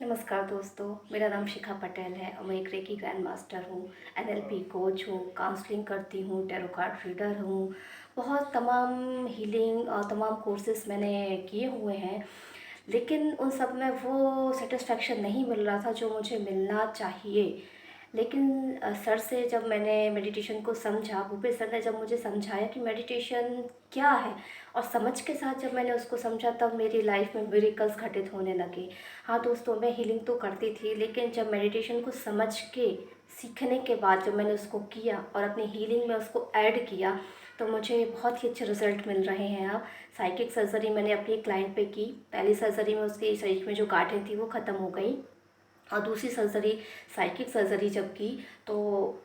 नमस्कार दोस्तों, मेरा नाम शिखा पटेल है और मैं एक रेकी ग्रैंड मास्टर हूँ, एनएलपी कोच हूँ, काउंसलिंग करती हूँ, टैरो कार्ड रीडर हूँ। बहुत तमाम हीलिंग और तमाम कोर्सेज़ मैंने किए हुए हैं, लेकिन उन सब में वो सेटिस्फेक्शन नहीं मिल रहा था जो मुझे मिलना चाहिए। लेकिन सर से जब मैंने मेडिटेशन को समझा, भूपेश सर ने जब मुझे समझाया कि मेडिटेशन क्या है और समझ के साथ जब मैंने उसको समझा, तब मेरी लाइफ में मिरेकल्स घटित होने लगे। हाँ दोस्तों, मैं हीलिंग तो करती थी, लेकिन जब मेडिटेशन को समझ के सीखने के बाद जब मैंने उसको किया और अपनी हीलिंग में उसको ऐड किया, तो मुझे बहुत ही अच्छे रिज़ल्ट मिल रहे हैं अब। साइकिक सर्जरी मैंने अपनी क्लाइंट पे की। पहली सर्जरी में उसके शरीर में जो गांठें थी वो ख़त्म हो गई, और दूसरी सर्जरी साइकिक सर्जरी जब की तो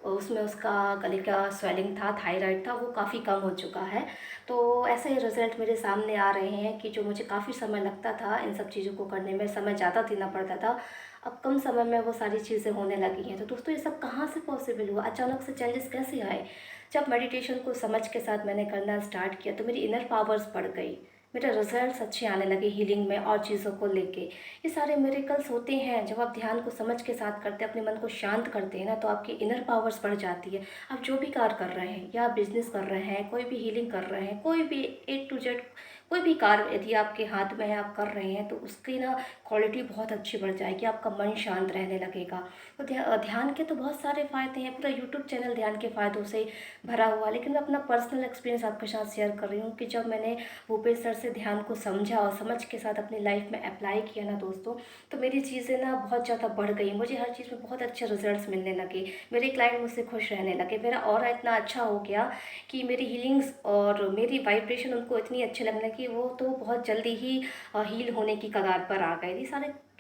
उसमें उसका गले का स्वेलिंग था, थायराइड था, वो काफ़ी कम हो चुका है। तो ऐसे ही रिज़ल्ट मेरे सामने आ रहे हैं कि जो मुझे काफ़ी समय लगता था इन सब चीज़ों को करने में, समय ज़्यादा देना पड़ता था, अब कम समय में वो सारी चीज़ें होने लगी हैं। तो दोस्तों, ये सब कहाँ से पॉसिबल हुआ? अचानक से चेंजेस कैसे आए? जब मेडिटेशन को समझ के साथ मैंने करना स्टार्ट किया तो मेरी इनर पावर्स बढ़ गई, मेरे रिजल्ट्स अच्छे आने लगे हीलिंग में और चीज़ों को लेके। ये सारे मिरेकल्स होते हैं जब आप ध्यान को समझ के साथ करते हैं, अपने मन को शांत करते हैं ना, तो आपकी इनर पावर्स बढ़ जाती है। आप जो भी कार्य कर रहे हैं, या आप बिजनेस कर रहे हैं, कोई भी हीलिंग कर रहे हैं, कोई भी ए टू जेड कोई भी कार्य यदि आपके हाथ में है, आप कर रहे हैं, तो उसकी ना क्वालिटी बहुत अच्छी बढ़ जाएगी, आपका मन शांत रहने लगेगा। तो ध्यान के तो बहुत सारे फ़ायदे हैं, पूरा यूट्यूब चैनल ध्यान के फ़ायदों से भरा हुआ। लेकिन मैं अपना पर्सनल एक्सपीरियंस आपके साथ शेयर कर रही हूँ कि जब मैंने भूपेश सर से ध्यान को समझा और समझ के साथ अपनी लाइफ में अप्लाई किया ना दोस्तों, तो मेरी चीज़ें ना बहुत ज़्यादा बढ़ गई। मुझे हर चीज़ में बहुत अच्छे रिजल्ट्स मिलने लगे, मेरे क्लाइंट मुझसे खुश रहने लगे, मेरा ऑरा इतना अच्छा हो गया कि मेरी हीलिंग्स और मेरी वाइब्रेशन उनको इतनी अच्छी लगने लगी, वो तो बहुत जल्दी ही हील होने की कगार पर आ गए। ये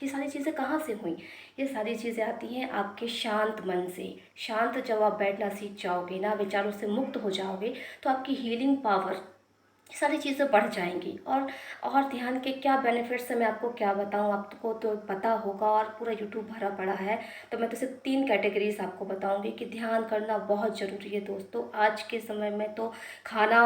सारी चीज़ें कहाँ से हुई? ये सारी चीज़ें आती हैं आपके शांत मन से। शांत जब आप बैठना सीख जाओगे ना, विचारों से मुक्त हो जाओगे, तो आपकी हीलिंग पावर सारी चीज़ें बढ़ जाएंगी। और ध्यान के क्या बेनिफिट्स हैं, मैं आपको क्या बताऊं, आपको तो पता होगा और पूरा यूट्यूब भरा पड़ा है। तो मैं तो सिर्फ 3 कैटेगरीज आपको बताऊंगी कि ध्यान करना बहुत ज़रूरी है दोस्तों। आज के समय में तो खाना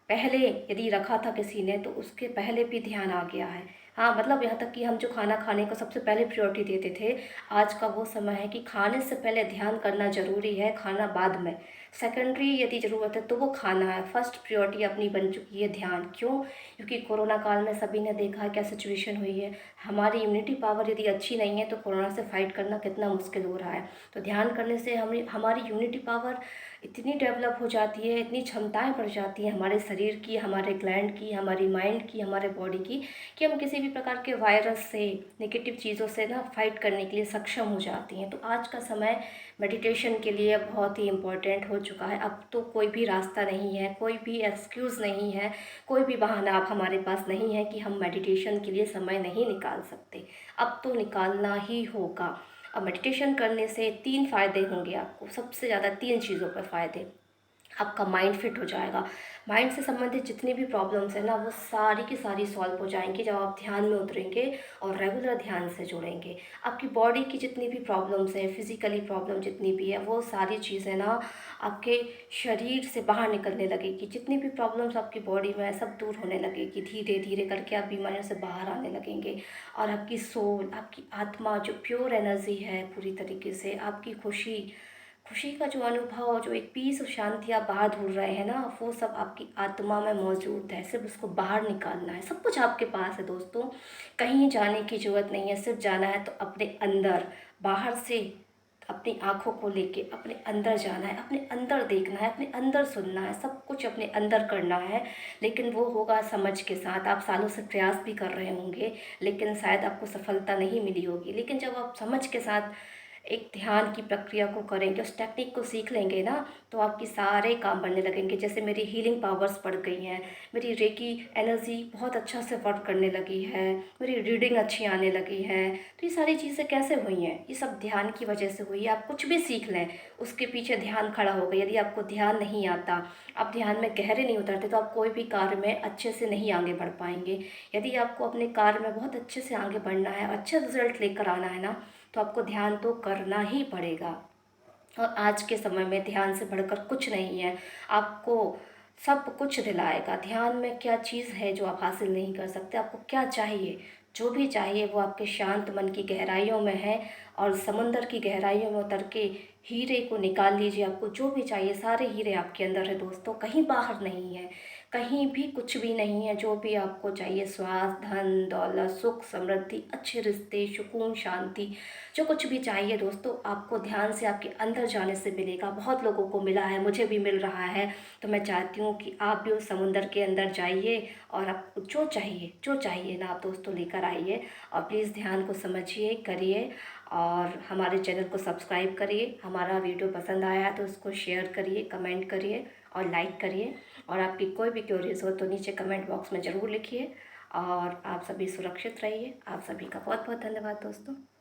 पहले यदि रखा था किसी ने, तो उसके पहले भी ध्यान आ गया है। हाँ, मतलब यहाँ तक कि हम जो खाना खाने को सबसे पहले प्रायोरिटी देते थे, आज का वो समय है कि खाने से पहले ध्यान करना ज़रूरी है, खाना बाद में। सेकेंडरी यदि ज़रूरत है तो वो खाना है, फर्स्ट प्रायोरिटी अपनी बन चुकी है ध्यान। क्यों? क्योंकि कोरोना काल में सभी ने देखा है क्या सिचुएशन हुई है। हमारी इम्यूनिटी पावर यदि अच्छी नहीं है तो कोरोना से फाइट करना कितना मुश्किल हो रहा है। तो ध्यान करने से हमारी इम्यूनिटी पावर इतनी डेवलप हो जाती है, इतनी क्षमताएं बढ़ जाती हैं हमारे शरीर की, हमारे ग्लैंड की, हमारी माइंड की, हमारे बॉडी की, कि हम किसी भी प्रकार के वायरस से, नेगेटिव चीज़ों से ना फाइट करने के लिए सक्षम हो जाती हैं। तो आज का समय मेडिटेशन के लिए बहुत ही इम्पोर्टेंट हो चुका है। अब तो कोई भी रास्ता नहीं है, कोई भी एक्सक्यूज़ नहीं है, कोई भी बहाना अब हमारे पास नहीं है कि हम मेडिटेशन के लिए समय नहीं निकाल सकते। अब तो निकालना ही होगा। अब मेडिटेशन करने से 3 फ़ायदे होंगे आपको, सबसे ज़्यादा 3 चीज़ों पर फ़ायदे। आपका माइंड फिट हो जाएगा। माइंड से संबंधित जितनी भी प्रॉब्लम्स हैं ना, वो सारी की सारी सॉल्व हो जाएंगी जब आप ध्यान में उतरेंगे और रेगुलर ध्यान से जुड़ेंगे। आपकी बॉडी की जितनी भी प्रॉब्लम्स हैं, फिजिकली प्रॉब्लम जितनी भी है, वो सारी चीज़ें ना आपके शरीर से बाहर निकलने लगेगी। जितनी भी प्रॉब्लम्स आपकी बॉडी में है, सब दूर होने लगेगी। धीरे धीरे करके आप बीमारियों से बाहर आने लगेंगे, और आपकी सोल, आपकी आत्मा जो प्योर एनर्जी है, पूरी तरीके से आपकी खुशी, खुशी का जो अनुभव, जो एक पीस और शांति आप बाहर ढूंढ रहे हैं ना, वो सब आपकी आत्मा में मौजूद है। सिर्फ उसको बाहर निकालना है, सब कुछ आपके पास है दोस्तों। कहीं जाने की ज़रूरत नहीं है, सिर्फ जाना है तो अपने अंदर। बाहर से अपनी आँखों को लेके अपने अंदर जाना है, अपने अंदर देखना है, अपने अंदर सुनना है, सब कुछ अपने अंदर करना है। लेकिन वो होगा समझ के साथ। आप सालों से प्रयास भी कर रहे होंगे, लेकिन शायद आपको सफलता नहीं मिली होगी। लेकिन जब आप समझ के साथ एक ध्यान की प्रक्रिया को करेंगे, उस टेक्निक को सीख लेंगे ना, तो आपकी सारे काम बनने लगेंगे। जैसे मेरी हीलिंग पावर्स बढ़ गई हैं, मेरी रेकी एनर्जी बहुत अच्छा से वर्क करने लगी है, मेरी रीडिंग अच्छी आने लगी है। तो ये सारी चीज़ें कैसे हुई हैं? ये सब ध्यान की वजह से हुई है। आप कुछ भी सीख लें, उसके पीछे ध्यान खड़ा होगा। यदि आपको ध्यान नहीं आता, आप ध्यान में गहरे नहीं उतरते, तो आप कोई भी कार्य में अच्छे से नहीं आगे बढ़ पाएंगे। यदि आपको अपने कार्य में बहुत अच्छे से आगे बढ़ना है, अच्छे रिजल्ट लेकर आना है ना, तो आपको ध्यान तो करना ही पड़ेगा। और आज के समय में ध्यान से बढ़कर कुछ नहीं है। आपको सब कुछ दिलाएगा। ध्यान में क्या चीज़ है जो आप हासिल नहीं कर सकते? आपको क्या चाहिए? जो भी चाहिए वो आपके शांत मन की गहराइयों में है। और समुंदर की गहराइयों में उतर के हीरे को निकाल लीजिए। आपको जो भी चाहिए सारे हीरे आपके अंदर है दोस्तों, कहीं बाहर नहीं है, कहीं भी कुछ भी नहीं है। जो भी आपको चाहिए, स्वास्थ्य, धन दौलत, सुख समृद्धि, अच्छे रिश्ते, सुकून, शांति, जो कुछ भी चाहिए दोस्तों, आपको ध्यान से आपके अंदर जाने से मिलेगा। बहुत लोगों को मिला है, मुझे भी मिल रहा है। तो मैं चाहती हूँ कि आप भी उस समुंदर के अंदर जाइए और आपको जो चाहिए ना आप दोस्तों लेकर आइए। और प्लीज़ ध्यान को समझिए, करिए और हमारे चैनल को सब्सक्राइब करिए। हमारा वीडियो पसंद आया तो उसको शेयर करिए, कमेंट करिए और लाइक करिए। और आपकी कोई भी क्वेरीज हो तो नीचे कमेंट बॉक्स में ज़रूर लिखिए। और आप सभी सुरक्षित रहिए। आप सभी का बहुत बहुत धन्यवाद दोस्तों।